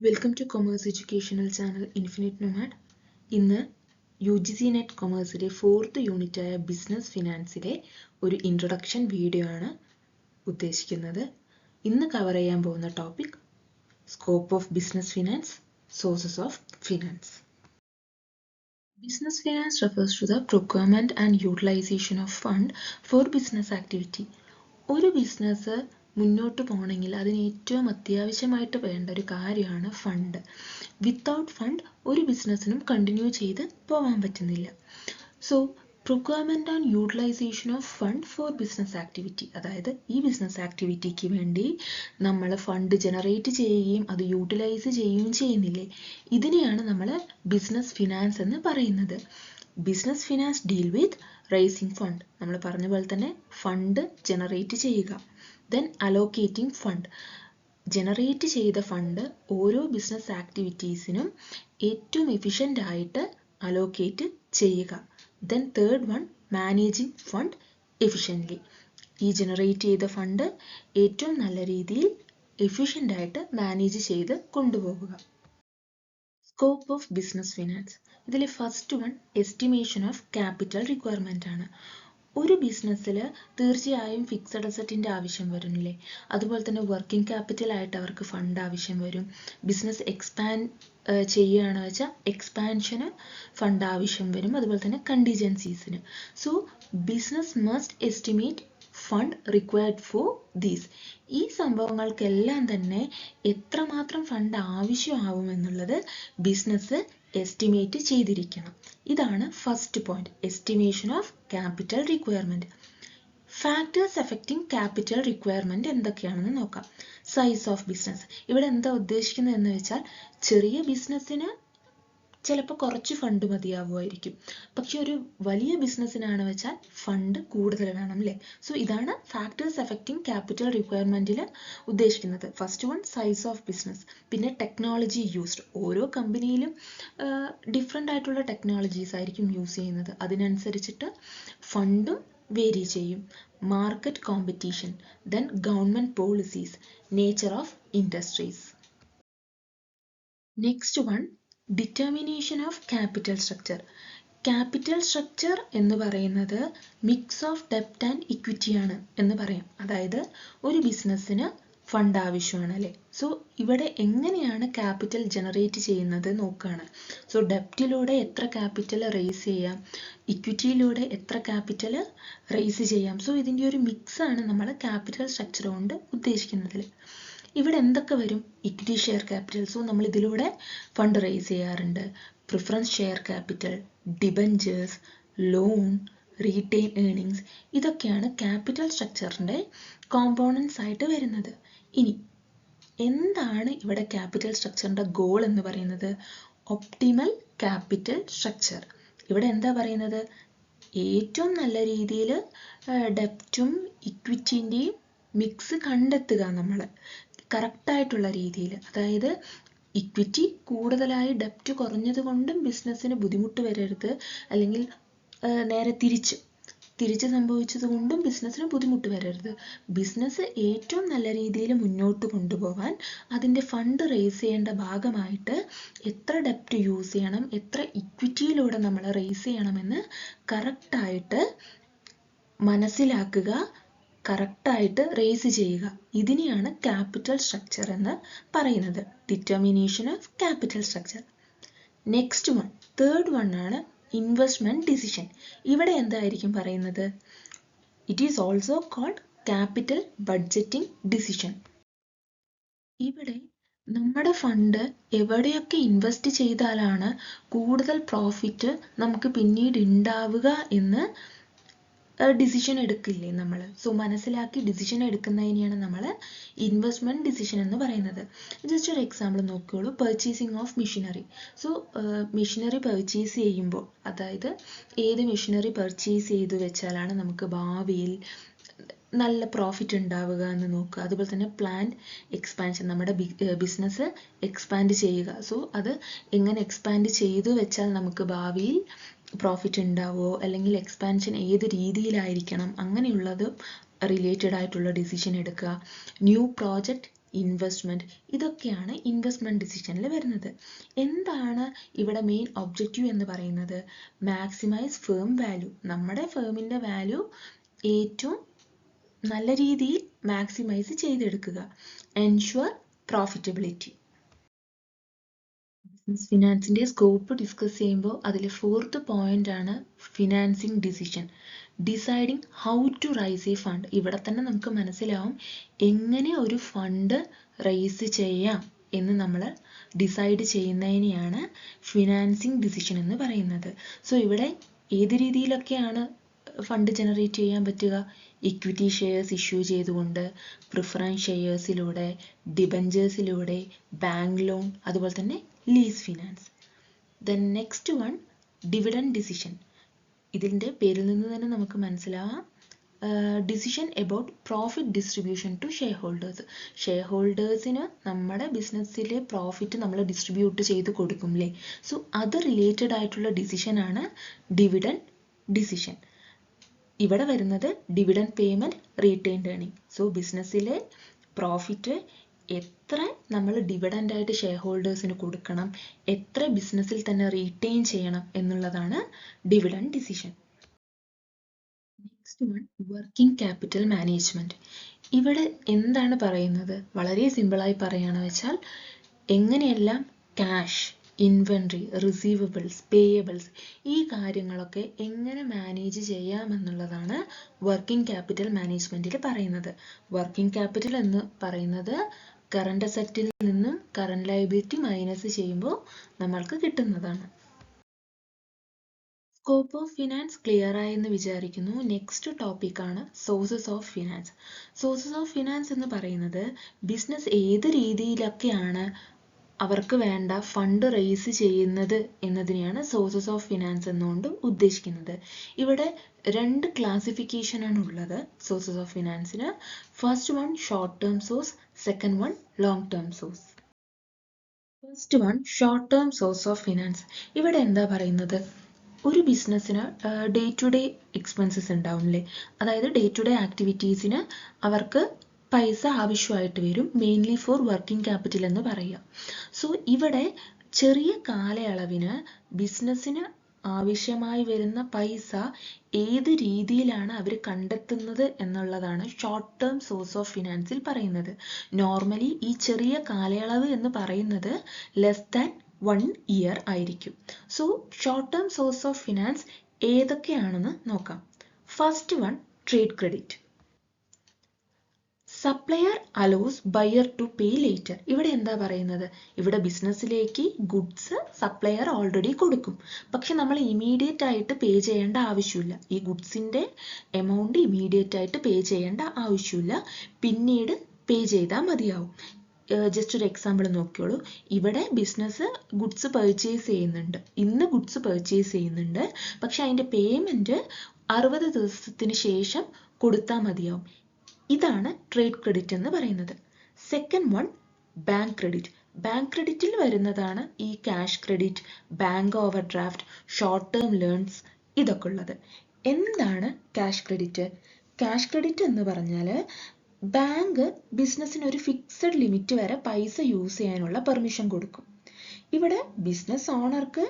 Welcome two commerce educational channel infinite nomad. ഇന്ന് UGC net കൊമേഴ്സിലെ 4th യൂണിറ്റായ business ഫിനാൻസിലെ ഒരു introduction video ആണ് ഉദ്ദേശിക്കുന്നത്. ഇന്ന് കവർ ചെയ്യാൻ പോകുന്ന topic scope of business finance, sources of finance. Business finance refers to the procurement and utilization of fund for business activity. ഒരു business മുന്നോട്ട് പോകണമെങ്കിൽ അതിന് ഏറ്റവും അത്യാവശ്യമായിട്ട് വേണ്ട ഒരു കാര്യമാണ് ഫണ്ട്. വിത്തൗട്ട് ഫണ്ട് ഒരു ബിസിനസ്സിനും കണ്ടിന്യൂ ചെയ്ത് പോകാൻ പറ്റുന്നില്ല. So procurement and utilization of fund for business activity, അതായത് ഈ ബിസിനസ് ആക്ടിവിറ്റിക്ക് വേണ്ടി നമ്മൾ ഫണ്ട് ജനറേറ്റ് ചെയ്യുകയും അത് യൂട്ടിലൈസ് ചെയ്യുകയും ചെയ്യുന്നില്ലേ, ഇതിനെയാണ് നമ്മൾ ബിസിനസ് ഫിനാൻസ് എന്ന് പറയുന്നത്. Business finance deal with rising fund, നമ്മൾ പറഞ്ഞ പോലെ തന്നെ ഫണ്ട് ജനറേറ്റ് ചെയ്യുക, ദെൻ അലോക്കേറ്റിംഗ് ഫണ്ട്, ജനറേറ്റ് ചെയ്ത ഫണ്ട് ഓരോ ബിസിനസ് ആക്ടിവിറ്റീസിനും ഏറ്റവും എഫിഷ്യൻ്റ് ആയിട്ട് അലോക്കേറ്റ് ചെയ്യുക. Then third one, managing fund efficiently. ഈ ജനറേറ്റ് ചെയ്ത ഫണ്ട് ഏറ്റവും നല്ല രീതിയിൽ എഫിഷ്യൻ്റ് ആയിട്ട് മാനേജ് ചെയ്ത് കൊണ്ടുപോകുക. സ്കോപ്പ് ഓഫ് ബിസിനസ് ഫിനാൻസ്, ഇതിൽ first one estimation of capital requirement ആണ്. ഒരു ബിസിനസ്സിൽ തീർച്ചയായും ഫിക്സഡ് അസറ്റിൻ്റെ ആവശ്യം വരുന്നില്ലേ, അതുപോലെ തന്നെ വർക്കിംഗ് ക്യാപിറ്റൽ ആയിട്ട് അവർക്ക് ഫണ്ട് ആവശ്യം വരും. ബിസിനസ് എക്സ്പാൻഡ് ചെയ്യുകയാണെന്ന് വെച്ചാൽ എക്സ്പാൻഷന് ഫണ്ട് ആവശ്യം വരും, അതുപോലെ തന്നെ കണ്ടിജൻസീസിന്. So business must estimate fund required for these. ഈ സംഭവങ്ങൾക്കെല്ലാം തന്നെ എത്രമാത്രം ഫണ്ട് ആവശ്യമാവുമെന്നുള്ളത് ബിസിനസ് എസ്റ്റിമേറ്റ് ചെയ്തിരിക്കണം. ഇതാണ് first point, estimation of capital requirement. Factors affecting capital requirement എന്തൊക്കെയാണെന്ന് നോക്കാം. സൈസ് ഓഫ് ബിസിനസ്, ഇവിടെ എന്താ ഉദ്ദേശിക്കുന്നത് എന്ന് വെച്ചാൽ ചെറിയ ബിസിനസ്സിന് ചിലപ്പോൾ കുറച്ച് ഫണ്ട് മതിയാവുമായിരിക്കും, പക്ഷെ ഒരു വലിയ ബിസിനസ്സിനാണ് വെച്ചാൽ ഫണ്ട് കൂടുതൽ വേണം അല്ലേ. സോ ഇതാണ് ഫാക്ടേഴ്സ് എഫക്റ്റിംഗ് ക്യാപിറ്റൽ റിക്വയർമെന്റിൽ ഉദ്ദേശിക്കുന്നത്. First one size of business, പിന്നെ ടെക്നോളജി യൂസ്ഡ്, ഓരോ കമ്പനിയിലും ഡിഫറെൻ്റ് ആയിട്ടുള്ള ടെക്നോളജീസ് ആയിരിക്കും യൂസ് ചെയ്യുന്നത്, അതിനനുസരിച്ചിട്ട് ഫണ്ടും വേരി ചെയ്യും. Market competition, then government policies, nature of industries. Next one determination of capital structure. Capital structure എന്ന് പറയുന്നത് മിക്സ് ഓഫ് ഡെപ്റ്റ് ആൻഡ് ഇക്വിറ്റി ആണ് എന്ന് പറയാം. അതായത് ഒരു ബിസിനസ്സിന് ഫണ്ട് ആവശ്യമാണ് അല്ലേ. സോ ഇവിടെ എങ്ങനെയാണ് ക്യാപിറ്റൽ ജനറേറ്റ് ചെയ്യുന്നത് നോക്കുകയാണ്. സോ ഡെപ്റ്റിലൂടെ എത്ര ക്യാപിറ്റൽ റേസ് ചെയ്യാം, ഇക്വിറ്റിയിലൂടെ എത്ര ക്യാപിറ്റൽ റേസ് ചെയ്യാം. സോ ഇതിൻ്റെ ഒരു മിക്സാണ് നമ്മൾ ക്യാപിറ്റൽ സ്ട്രക്ചർ കൊണ്ട് ഉദ്ദേശിക്കുന്നതിൽ. ഇവിടെ എന്തൊക്കെ വരും? ഇക്വിറ്റി ഷെയർ ക്യാപിറ്റൽ, സോ നമ്മൾ ഇതിലൂടെ ഫണ്ട് റേസ് ചെയ്യാറുണ്ട്. Preference share capital, debentures, loan, retain earnings, ഇതൊക്കെയാണ് ക്യാപിറ്റൽ സ്ട്രക്ചറിൻ്റെ കോമ്പോണൻസ് ആയിട്ട് വരുന്നത്. ഇനി എന്താണ് ഇവിടെ ക്യാപിറ്റൽ സ്ട്രക്ചറിൻ്റെ ഗോൾ എന്ന് പറയുന്നത്? Optimal capital structure. ഇവിടെ എന്താ പറയുന്നത്? ഏറ്റവും നല്ല രീതിയിൽ ഡെപ്റ്റും ഇക്വിറ്റിൻ്റെയും മിക്സ് കണ്ടെത്തുക, നമ്മൾ കറക്റ്റായിട്ടുള്ള രീതിയിൽ. അതായത് ഇക്വിറ്റി കൂടുതലായി ഡെപ്റ്റ് കുറഞ്ഞത് കൊണ്ടും ബിസിനസ്സിന് ബുദ്ധിമുട്ട് വരരുത്, അല്ലെങ്കിൽ നേരെ തിരിച്ച് സംഭവിച്ചത് കൊണ്ടും ബിസിനസ്സിന് ബുദ്ധിമുട്ട് വരരുത്. ബിസിനസ് ഏറ്റവും നല്ല രീതിയിൽ മുന്നോട്ട് കൊണ്ടുപോകാൻ അതിൻ്റെ ഫണ്ട് റേസ് ചെയ്യേണ്ട ഭാഗമായിട്ട് എത്ര ഡെപ്റ്റ് യൂസ് ചെയ്യണം, എത്ര ഇക്വിറ്റിയിലൂടെ നമ്മൾ റേസ് ചെയ്യണമെന്ന് കറക്റ്റായിട്ട് മനസ്സിലാക്കുക, കറക്റ്റായിട്ട് റേസ് ചെയ്യുക. ഇതിനെയാണ് ക്യാപിറ്റൽ സ്ട്രക്ചർ എന്ന് പറയുന്നത്, determination of capital structure. Next one, third one ആണ് ഇൻവെസ്റ്റ്മെന്റ് ഡിസിഷൻ. ഇവിടെ എന്തായിരിക്കും പറയുന്നത്? It is also called capital budgeting decision. ഇവിടെ നമ്മുടെ ഫണ്ട് എവിടെയൊക്കെ ഇൻവെസ്റ്റ് ചെയ്താലാണ് കൂടുതൽ പ്രോഫിറ്റ് നമുക്ക് പിന്നീട് ഉണ്ടാവുക എന്ന് ഡിസിഷൻ എടുക്കില്ലേ നമ്മൾ. സോ മനസ്സിലാക്കി ഡിസിഷൻ എടുക്കുന്നതിനെയാണ് നമ്മൾ ഇൻവെസ്റ്റ്മെന്റ് ഡിസിഷൻ എന്ന് പറയുന്നത്. ജസ്റ്റ് ഒരു എക്സാമ്പിൾ നോക്കിയോളൂ, purchasing of machinery. So machinery purchase ചെയ്യുമ്പോൾ, അതായത് ഏത് മെഷീനറി പർച്ചേസ് ചെയ്തു വെച്ചാലാണ് നമുക്ക് ഭാവിയിൽ നല്ല പ്രോഫിറ്റ് ഉണ്ടാവുക എന്ന് നോക്കുക. അതുപോലെ തന്നെ പ്ലാൻ എക്സ്പാൻഷൻ, നമ്മുടെ ബിസിനസ് എക്സ്പാൻഡ് ചെയ്യുക. സോ അത് എങ്ങനെ എക്സ്പാൻഡ് ചെയ്തു വെച്ചാൽ നമുക്ക് ഭാവിയിൽ പ്രോഫിറ്റ് ഉണ്ടാവുമോ, അല്ലെങ്കിൽ എക്സ്പാൻഷൻ ഏത് രീതിയിലായിരിക്കണം, അങ്ങനെയുള്ളത് റിലേറ്റഡ് ആയിട്ടുള്ള ഡിസിഷൻ എടുക്കുക. ന്യൂ പ്രോജക്റ്റ് ഇൻവെസ്റ്റ്മെന്റ്, ഇതൊക്കെയാണ് ഇൻവെസ്റ്റ്മെന്റ് ഡിസിഷനിൽ വരുന്നത്. എന്താണ് ഇവിടെ മെയിൻ ഒബ്ജക്റ്റീവ് എന്ന് പറയുന്നത്? മാക്സിമൈസ് ഫേം വാല്യൂ, നമ്മുടെ ഫേമിന്റെ വാല്യൂ ഏറ്റവും നല്ല രീതിയിൽ മാക്സിമൈസ് ചെയ്തെടുക്കുക. Ensure profitability. ബിസിനസ് ഫിനാൻസിന്റെ സ്കോപ്പ് ഡിസ്കസ് ചെയ്യുമ്പോൾ അതിൽ 4th പോയിന്റ് ആണ് financing decision. Deciding how to raise a fund. ഇവിടെ തന്നെ നമുക്ക് മനസ്സിലാവും എങ്ങനെ ഒരു ഫണ്ട് റൈസ് ചെയ്യാം എന്ന് നമ്മൾ ഡിസൈഡ് ചെയ്യുന്നതിനെയാണ് ഫിനാൻസിങ് ഡിസിഷൻ എന്ന് പറയുന്നത്. സോ ഇവിടെ ഏത് രീതിയിലൊക്കെയാണ് ഫണ്ട് ജനറേറ്റ് ചെയ്യാൻ പറ്റുക? ഇക്വിറ്റി ഷെയർസ് ഇഷ്യൂ ചെയ്തുകൊണ്ട്, പ്രിഫറൻസ് ഷെയർസിലൂടെ, ഡിബഞ്ചേഴ്സിലൂടെ, ബാങ്ക് ലോൺ, അതുപോലെ തന്നെ lease finance. Then next one dividend decision. ഇതിൻ്റെ പേരിൽ നിന്ന് തന്നെ നമുക്ക് മനസ്സിലാവാം decision about profit distribution to shareholders. ഷെയർ ഹോൾഡേഴ്സിന് നമ്മുടെ ബിസിനസ്സിലെ പ്രോഫിറ്റ് നമ്മൾ ഡിസ്ട്രിബ്യൂട്ട് ചെയ്ത് കൊടുക്കുമല്ലേ, സോ അത് റിലേറ്റഡ് ആയിട്ടുള്ള ഡിസിഷനാണ് ഡിവിഡൻഡ് ഡിസിഷൻ. ഇവിടെ വരുന്നത് dividend payment, retained earning. So ബിസിനസ്സിലെ പ്രോഫിറ്റ് എത്ര നമ്മൾ ഡിവിഡൻഡ് ആയിട്ട് ഷെയർ ഹോൾഡേഴ്സിന് കൊടുക്കണം, എത്ര ബിസിനസ്സിൽ തന്നെ റീറ്റെയിൻ ചെയ്യണം എന്നുള്ളതാണ് dividend decision. Next one working capital management. ഇവിടെ എന്താണ് പറയുന്നത്? വളരെ സിമ്പിളായി പറയുകയാണെന്ന് വെച്ചാൽ എങ്ങനെയെല്ലാം ക്യാഷ്, ഇൻവെൻട്രി, റിസീവബിൾസ്, പേയബിൾസ്, ഈ കാര്യങ്ങളൊക്കെ എങ്ങനെ മാനേജ് ചെയ്യാമെന്നുള്ളതാണ് വർക്കിംഗ് ക്യാപിറ്റൽ മാനേജ്മെന്റിൽ പറയുന്നത്. വർക്കിംഗ് ക്യാപിറ്റൽ എന്ന് പറയുന്നത് കറണ്ട് അസറ്റിൽ നിന്നും കറണ്ട് ലയബിലിറ്റി മൈനസ് ചെയ്യുമ്പോൾ നമ്മൾക്ക് കിട്ടുന്നതാണ്. സ്കോപ്പ് ഓഫ് ഫിനാൻസ് ക്ലിയർ ആയെന്ന് വിചാരിക്കുന്നു. നെക്സ്റ്റ് ടോപ്പിക്കാണ് sources of finance. Sources of finance എന്ന് പറയുന്നത് ബിസിനസ് ഏത് രീതിയിലൊക്കെയാണ് അവർക്ക് വേണ്ട ഫണ്ട് റേസ് ചെയ്യുന്നത് എന്നതിനെയാണ് സോഴ്സസ് ഓഫ് ഫിനാൻസ് എന്നുകൊണ്ട് ഉദ്ദേശിക്കുന്നത്. ഇവിടെ 2 ക്ലാസിഫിക്കേഷൻ ആണ് ഉള്ളത് സോഴ്സസ് ഓഫ് ഫിനാൻസിന്. First one short term source, second one long term source. First one short term source of finance. ഇവിടെ എന്താ പറയുന്നത്? ഒരു ബിസിനസ്സിന് ഡേ ടു ഡേ എക്സ്പെൻസസ് ഉണ്ടാവില്ലേ, അതായത് ഡേ ടു ഡേ ആക്ടിവിറ്റീസിന് അവർക്ക് പൈസ ആവശ്യമായിട്ട് വരും, മെയിൻലി ഫോർ വർക്കിംഗ് ക്യാപിറ്റൽ എന്ന് പറയുക. സോ ഇവിടെ ചെറിയ കാലയളവിന് ബിസിനസ്സിന് ആവശ്യമായി വരുന്ന പൈസ ഏത് രീതിയിലാണ് അവർ കണ്ടെത്തുന്നത് എന്നുള്ളതാണ് ഷോർട്ട് ടേം സോഴ്സ് ഓഫ് ഫിനാൻസിൽ പറയുന്നത്. നോർമലി ഈ ചെറിയ കാലയളവ് എന്ന് പറയുന്നത് ലെസ് ദാൻ 1 ഇയർ ആയിരിക്കും. So short term source of finance ഏതൊക്കെയാണെന്ന് നോക്കാം. First one trade credit. Supplier allows buyer to pay later. ഇവിടെ എന്താ പറയുന്നത്? ഇവിടെ ബിസിനസ്സിലേക്ക് ഗുഡ്സ് സപ്ലയർ ഓൾറെഡി കൊടുക്കും, പക്ഷെ നമ്മൾ ഇമീഡിയറ്റ് ആയിട്ട് പേ ചെയ്യേണ്ട ആവശ്യമില്ല. ഈ ഗുഡ്സിന്റെ എമൗണ്ട് ഇമീഡിയറ്റ് ആയിട്ട് പേ ചെയ്യേണ്ട ആവശ്യമില്ല, പിന്നീട് പേ ചെയ്താൽ മതിയാവും. ജസ്റ്റ് ഒരു എക്സാമ്പിൾ നോക്കിയോളൂ. ഇവിടെ ബിസിനസ് ഗുഡ്സ് പർച്ചേസ് ചെയ്യുന്നുണ്ട്, ഇന്ന് ഗുഡ്സ് പർച്ചേസ് ചെയ്യുന്നുണ്ട്, പക്ഷെ അതിന്റെ പേയ്മെന്റ് 60 ദിവസത്തിന് ശേഷം കൊടുത്താൽ മതിയാവും. ഇതാണ് ട്രേഡ് ക്രെഡിറ്റ് എന്ന് പറയുന്നത്. Second one bank credit. Bank ക്രെഡിറ്റിൽ വരുന്നതാണ് ഈ cash credit, bank overdraft, short term loans, ഇതൊക്കെ ഉള്ളത്. എന്താണ് ക്യാഷ് ക്രെഡിറ്റ്? ക്യാഷ് ക്രെഡിറ്റ് എന്ന് പറഞ്ഞാൽ ബാങ്ക് ബിസിനസ്സിന് ഒരു ഫിക്സഡ് ലിമിറ്റ് വരെ പൈസ യൂസ് ചെയ്യാനുള്ള പെർമിഷൻ കൊടുക്കും. ഇവിടെ ബിസിനസ് ഓണർക്ക്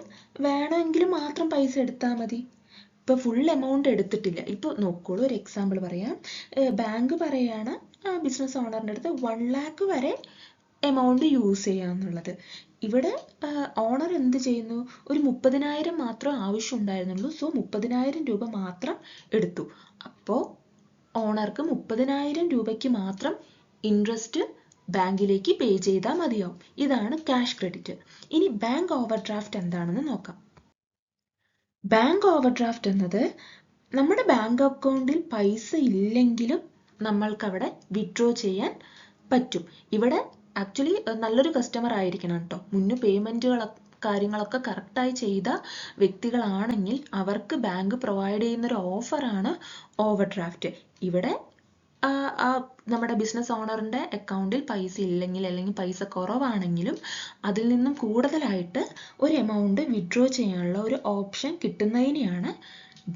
വേണമെങ്കിൽ മാത്രം പൈസ എടുത്താൽ മതി. ഇപ്പൊ ഫുൾ എമൗണ്ട് എടുത്തിട്ടില്ല. ഇപ്പൊ നോക്കോളൂ, ഒരു എക്സാമ്പിൾ പറയാം. ബാങ്ക് പറയാണ് ബിസിനസ് ഓണറിന്റെ അടുത്ത് 1 lakh വരെ എമൗണ്ട് യൂസ് ചെയ്യാന്നുള്ളത്. ഇവിടെ ഓണർ എന്ത് ചെയ്യുന്നു? ഒരു 30,000 മാത്രം ആവശ്യം ഉണ്ടായിരുന്നുള്ളൂ. സോ 30,000 രൂപ മാത്രം എടുത്തു. അപ്പോൾ ഓണർക്ക് 30,000 രൂപയ്ക്ക് മാത്രം ഇൻട്രസ്റ്റ് ബാങ്കിലേക്ക് പേ ചെയ്താൽ മതിയാവും. ഇതാണ് ക്യാഷ് ക്രെഡിറ്റ്. ഇനി ബാങ്ക് ഓവർ ഡ്രാഫ്റ്റ് എന്താണെന്ന് നോക്കാം. ബാങ്ക് ഓവർ ഡ്രാഫ്റ്റ് എന്നത് നമ്മുടെ ബാങ്ക് അക്കൗണ്ടിൽ പൈസ ഇല്ലെങ്കിലും നമ്മൾക്ക് അവിടെ വിഡ്രോ ചെയ്യാൻ പറ്റും. ഇവിടെ ആക്ച്വലി നല്ലൊരു കസ്റ്റമർ ആയിരിക്കണം കേട്ടോ. മുന്നേ കാര്യങ്ങളൊക്കെ കറക്റ്റായി ചെയ്ത വ്യക്തികളാണെങ്കിൽ അവർക്ക് ബാങ്ക് പ്രൊവൈഡ് ചെയ്യുന്നൊരു ഓഫറാണ് ഓവർ ഡ്രാഫ്റ്റ്. ഇവിടെ നമ്മുടെ ബിസിനസ് ഓണറിന്റെ അക്കൗണ്ടിൽ പൈസ ഇല്ലെങ്കിൽ അല്ലെങ്കിൽ പൈസ കുറവാണെങ്കിലും അതിൽ നിന്നും കൂടുതലായിട്ട് ഒരു എമൗണ്ട് വിഡ്രോ ചെയ്യാനുള്ള ഒരു ഓപ്ഷൻ കിട്ടുന്നതിനെയാണ്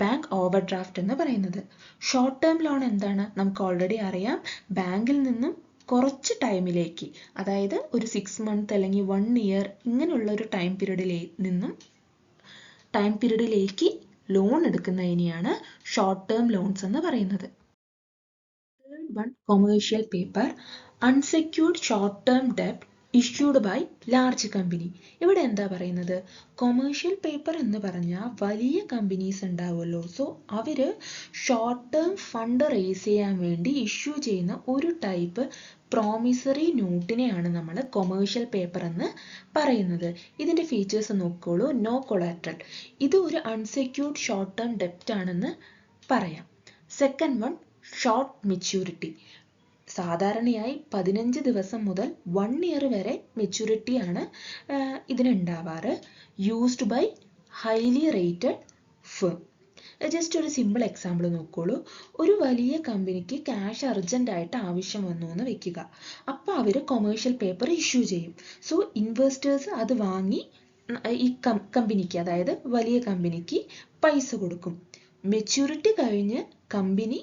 ബാങ്ക് ഓവർ ഡ്രാഫ്റ്റ് എന്ന് പറയുന്നത്. ഷോർട്ട് ടേം ലോൺ എന്താണ്? നമുക്ക് ഓൾറെഡി അറിയാം. ബാങ്കിൽ നിന്നും കുറച്ച് ടൈമിലേക്ക്, അതായത് ഒരു 6 months അല്ലെങ്കിൽ 1 year ഇങ്ങനെയുള്ള ഒരു ടൈം പീരീഡിലേക്ക് ലോൺ എടുക്കുന്നതിനെയാണ് ഷോർട്ട് ടേം ലോൺസ് എന്ന് പറയുന്നത്. Third one, commercial paper, unsecured short term debt issued by large company. ഇവിടെ എന്താ പറയുന്നത്? കൊമേഴ്ഷ്യൽ പേപ്പർ എന്ന് പറഞ്ഞാൽ വലിയ കമ്പനീസ് ഉണ്ടാവുമല്ലോ, സോ അവര് ഷോർട്ട് ടേം ഫണ്ട് റേസ് ചെയ്യാൻ വേണ്ടി ഇഷ്യൂ ചെയ്യുന്ന ഒരു ടൈപ്പ് പ്രോമിസറി നോട്ടിനെയാണ് നമ്മൾ കൊമേഴ്ഷ്യൽ പേപ്പർ എന്ന് പറയുന്നത്. ഇതിന്റെ ഫീച്ചേഴ്സ് നോക്കോളൂ. നോ കൊളാട്രൽ, ഇത് ഒരു അൺസെക്യൂർഡ് ഷോർട്ട് ടേം ഡെപ്റ്റ് ആണെന്ന് പറയാം. Second one, short maturity. സാധാരണയായി 15 ദിവസം മുതൽ 1 year വരെ മെച്യൂരിറ്റി ആണ് ഇതിനുണ്ടാവാറ്. Used by highly rated firm. Just ഒരു സിമ്പിൾ എക്സാമ്പിൾ നോക്കോളൂ. ഒരു വലിയ കമ്പനിക്ക് ക്യാഷ് അർജന്റ് ആയിട്ട് ആവശ്യം വന്നു എന്ന് വെക്കുക. അപ്പോൾ അവർ കൊമേഴ്ഷ്യൽ പേപ്പർ ഇഷ്യൂ ചെയ്യും. സോ ഇൻവെസ്റ്റേഴ്സ് അത് വാങ്ങി ഈ കമ്പനിക്ക്, അതായത് വലിയ കമ്പനിക്ക് പൈസ കൊടുക്കും. മെച്യൂരിറ്റി കഴിഞ്ഞ് കമ്പനി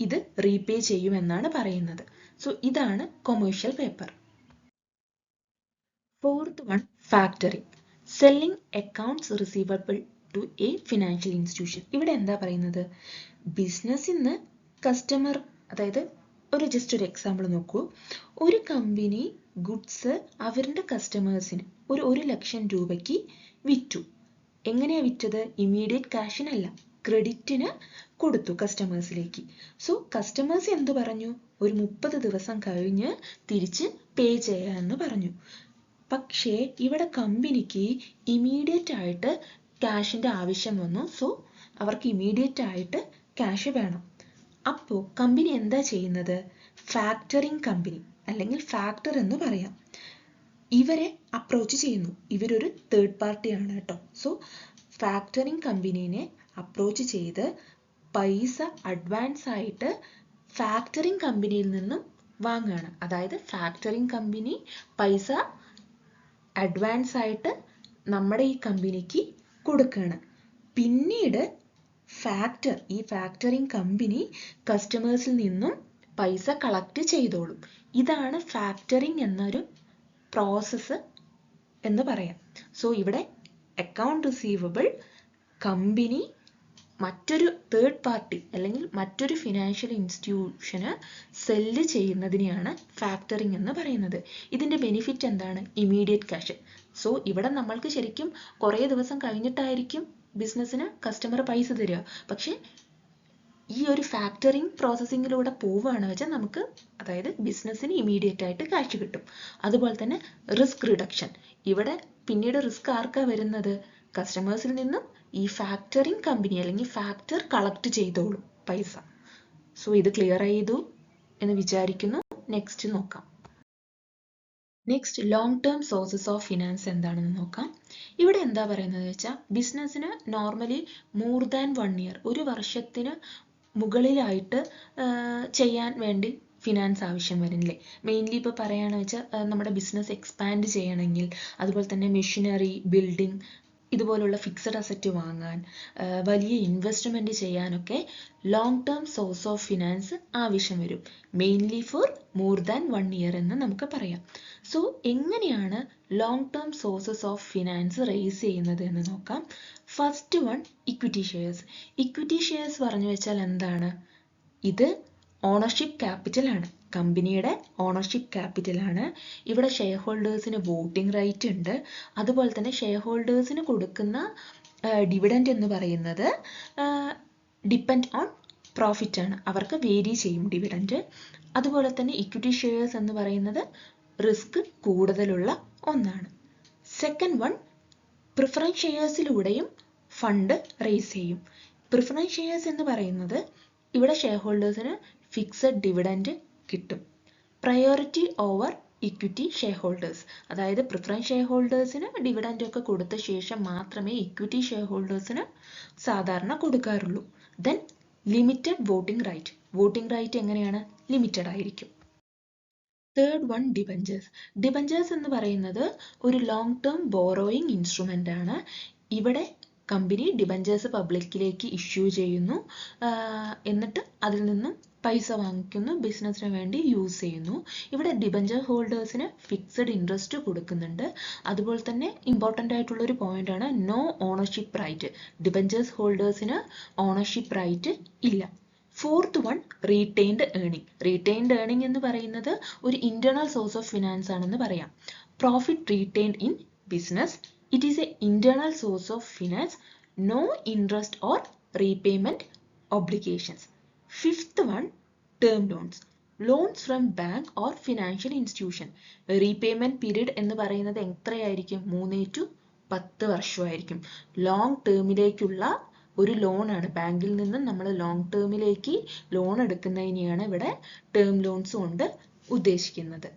ഇത് റീപേ ചെയ്യുമെന്നാണ് പറയുന്നത്. സോ ഇതാണ് commercial paper. Fourth one, factoring, selling accounts receivable to a financial institution. ഇവിടെ എന്താ പറയുന്നത്? ബിസിനസ്സിൽ നിന്ന് കസ്റ്റമർ, അതായത് ജസ്റ്റ് ഒരു എക്സാമ്പിൾ നോക്കൂ. ഒരു കമ്പനി ഗുഡ്സ് അവരുടെ കസ്റ്റമേഴ്സിന് ഒരു 1 ലക്ഷം രൂപയ്ക്ക് വിറ്റു. എങ്ങനെയാ വിറ്റത്? ഇമ്മീഡിയറ്റ് ക്യാഷിനല്ല, ക്രെഡിറ്റിന് കൊടുത്തു കസ്റ്റമേഴ്സിലേക്ക്. സോ കസ്റ്റമേഴ്സ് എന്ത് പറഞ്ഞു? ഒരു 30 ദിവസം കഴിഞ്ഞ് തിരിച്ച് പേ ചെയ്യാമെന്ന് പറഞ്ഞു. പക്ഷേ ഇവിടെ കമ്പനിക്ക് ഇമ്മീഡിയറ്റ് ആയിട്ട് ക്യാഷിന്റെ ആവശ്യം വന്നു. സോ അവർക്ക് ഇമ്മീഡിയറ്റ് ആയിട്ട് ക്യാഷ് വേണം. അപ്പോൾ കമ്പനി എന്താ ചെയ്യുന്നത്? ഫാക്ടറിംഗ് കമ്പനി അല്ലെങ്കിൽ ഫാക്ടർ എന്ന് പറയാം, ഇവരെ അപ്രോച്ച് ചെയ്യുന്നു. ഇവരൊരു തേർഡ് പാർട്ടിയാണ് കേട്ടോ. സോ ഫാക്ടറിംഗ് കമ്പനീനെ അപ്രോച്ച് ചെയ്ത് പൈസ അഡ്വാൻസ് ആയിട്ട് ഫാക്ടറിംഗ് കമ്പനിയിൽ നിന്നും വാങ്ങുകയാണ്. അതായത് ഫാക്ടറിംഗ് കമ്പനി പൈസ അഡ്വാൻസ് ആയിട്ട് നമ്മുടെ ഈ കമ്പനിക്ക് കൊടുക്കുകയാണ്. പിന്നീട് ഈ ഫാക്ടറിംഗ് കമ്പനി കസ്റ്റമേഴ്സിൽ നിന്നും പൈസ കളക്ട് ചെയ്തോളും. ഇതാണ് ഫാക്ടറിംഗ് എന്നൊരു പ്രോസസ്സ് എന്ന് പറയാം. സോ ഇവിടെ അക്കൗണ്ട് റിസീവബിൾ കമ്പനി മറ്റൊരു തേർഡ് പാർട്ടി അല്ലെങ്കിൽ മറ്റൊരു ഫിനാൻഷ്യൽ ഇൻസ്റ്റിറ്റ്യൂഷന് സെല്ല് ചെയ്യുന്നതിനെയാണ് ഫാക്ടറിംഗ് എന്ന് പറയുന്നത്. ഇതിന്റെ ബെനിഫിറ്റ് എന്താണ്? Immediate cash. സോ ഇവിടെ നമ്മൾക്ക് ശരിക്കും കുറേ ദിവസം കഴിഞ്ഞിട്ടായിരിക്കും ബിസിനസ്സിന് കസ്റ്റമർ പൈസ തരിക. പക്ഷെ ഈ ഒരു ഫാക്ടറിംഗ് പ്രോസസ്സിങ്ങിലൂടെ പോവുകയാണ് വെച്ചാൽ നമുക്ക്, അതായത് ബിസിനസ്സിന് ഇമ്മീഡിയറ്റ് ആയിട്ട് ക്യാഷ് കിട്ടും. അതുപോലെ തന്നെ റിസ്ക് റിഡക്ഷൻ. ഇവിടെ പിന്നീട് റിസ്ക് ആർക്കാ വരുന്നത്? കസ്റ്റമേഴ്സിൽ നിന്നും ഈ ഫാക്ടറിംഗ് കമ്പനി അല്ലെങ്കിൽ ഫാക്ടർ കളക്ട് ചെയ്തോളും പൈസ. സോ ഇത് ക്ലിയർ ചെയ്തു എന്ന് വിചാരിക്കുന്നു. നെക്സ്റ്റ് നോക്കാം. Next, long term sources of finance എന്താണെന്ന് നോക്കാം. ഇവിടെ എന്താ പറയുന്നത് വെച്ചാൽ ബിസിനസ്സിന് നോർമലി മോർ ദാൻ 1 year, ഒരു വർഷത്തിന് മുകളിലായിട്ട് ചെയ്യാൻ വേണ്ടി ഫിനാൻസ് ആവശ്യം വരുന്നില്ലേ? മെയിൻലി ഇപ്പോൾ പറയുകയാണെന്ന് വെച്ചാൽ നമ്മുടെ ബിസിനസ് എക്സ്പാൻഡ് ചെയ്യണമെങ്കിൽ, അതുപോലെ തന്നെ മെഷീനറി, ബിൽഡിംഗ്, ഇതുപോലുള്ള ഫിക്സഡ് അസറ്റ് വാങ്ങാൻ, വലിയ ഇൻവെസ്റ്റ്മെൻറ്റ് ചെയ്യാനൊക്കെ long term source of finance ആവശ്യം വരും. Mainly for more than 1 year എന്ന് നമുക്ക് പറയാം. സോ എങ്ങനെയാണ് long term sources of finance raise ചെയ്യുന്നത് എന്ന് നോക്കാം. First one, equity shares. Equity shares പറഞ്ഞു വെച്ചാൽ എന്താണ്? ഇത് ഓണർഷിപ്പ് ക്യാപിറ്റലാണ്, കമ്പനിയുടെ ഓണർഷിപ്പ് ക്യാപിറ്റലാണ്. ഇവിടെ ഷെയർ ഹോൾഡേഴ്സിന് വോട്ടിംഗ് റൈറ്റ് ഉണ്ട്. അതുപോലെ തന്നെ ഷെയർ ഹോൾഡേഴ്സിന് കൊടുക്കുന്ന ഡിവിഡൻഡ് എന്ന് പറയുന്നത് ഡിപ്പെൻഡ് ഓൺ പ്രോഫിറ്റ് ആണ്, അവർക്ക് വേരി ചെയ്യും ഡിവിഡൻഡ്. അതുപോലെ തന്നെ ഇക്വിറ്റി ഷെയർസ് എന്ന് പറയുന്നത് റിസ്ക് കൂടുതലുള്ള ഒന്നാണ്. സെക്കൻഡ് വൺ, പ്രിഫറൻസ് ഷെയർസിലൂടെയും ഫണ്ട് റേസ് ചെയ്യും. പ്രിഫറൻസ് ഷെയർസ് എന്ന് പറയുന്നത് ഇവിടെ ഷെയർ ഹോൾഡേഴ്സിന് ഫിക്സഡ് ഡിവിഡൻഡ് കിട്ടും. Priority over equity shareholders, അതായത് പ്രിഫറൻസ് ഷെയർ ഹോൾഡേഴ്സിന് ഡിവിഡൻഡ് ഒക്കെ കൊടുത്ത ശേഷം മാത്രമേ ഇക്വിറ്റി ഷെയർ ഹോൾഡേഴ്സിന് സാധാരണ കൊടുക്കാറുള്ളൂ. Then limited voting right. Voting right എങ്ങനെയാണ്? ലിമിറ്റഡ് ആയിരിക്കും. Third one, debentures. ഡിബഞ്ചേഴ്സ് എന്ന് പറയുന്നത് ഒരു ലോങ് ടേം ബോറോയിങ് ഇൻസ്ട്രുമെന്റ് ആണ്. ഇവിടെ കമ്പനി ഡിബഞ്ചേഴ്സ് പബ്ലിക്കിലേക്ക് ഇഷ്യൂ ചെയ്യുന്നു, എന്നിട്ട് അതിൽ നിന്നും പൈസ വാങ്ങിക്കുന്നു, ബിസിനസ്സിന് വേണ്ടി യൂസ് ചെയ്യുന്നു. ഇവിടെ ഡിബഞ്ചർ ഹോൾഡേഴ്സിന് ഫിക്സഡ് ഇൻട്രസ്റ്റ് കൊടുക്കുന്നുണ്ട്. അതുപോലെ തന്നെ ഇമ്പോർട്ടൻ്റ് ആയിട്ടുള്ള ഒരു പോയിന്റ് ആണ് നോ ഓണർഷിപ്പ് റൈറ്റ്. ഡിബഞ്ചേഴ്സ് ഹോൾഡേഴ്സിന് ഓണർഷിപ്പ് റൈറ്റ് ഇല്ല. Fourth one, retained earning. Retained earning എന്ന് പറയുന്നത് ഒരു ഇന്റേണൽ സോഴ്സ് ഓഫ് ഫിനാൻസ് ആണെന്ന് പറയാം. Profit retained in business, it is a internal source of finance, no interest or repayment obligations. Fifth one, term loans. Loans from bank or financial institution. Repayment period എന്ന് പറയുന്നത് എത്രയായിരിക്കും? 3 to 10 വർഷമായിരിക്കും. Long ടേമിലേക്കുള്ള ഒരു ലോണാണ്. ബാങ്കിൽ നിന്ന് നമ്മൾ ലോങ് ടേമിലേക്ക് ലോൺ എടുക്കുന്നതിനെയാണ് ഇവിടെ term loans കൊണ്ട് ഉദ്ദേശിക്കുന്നത്.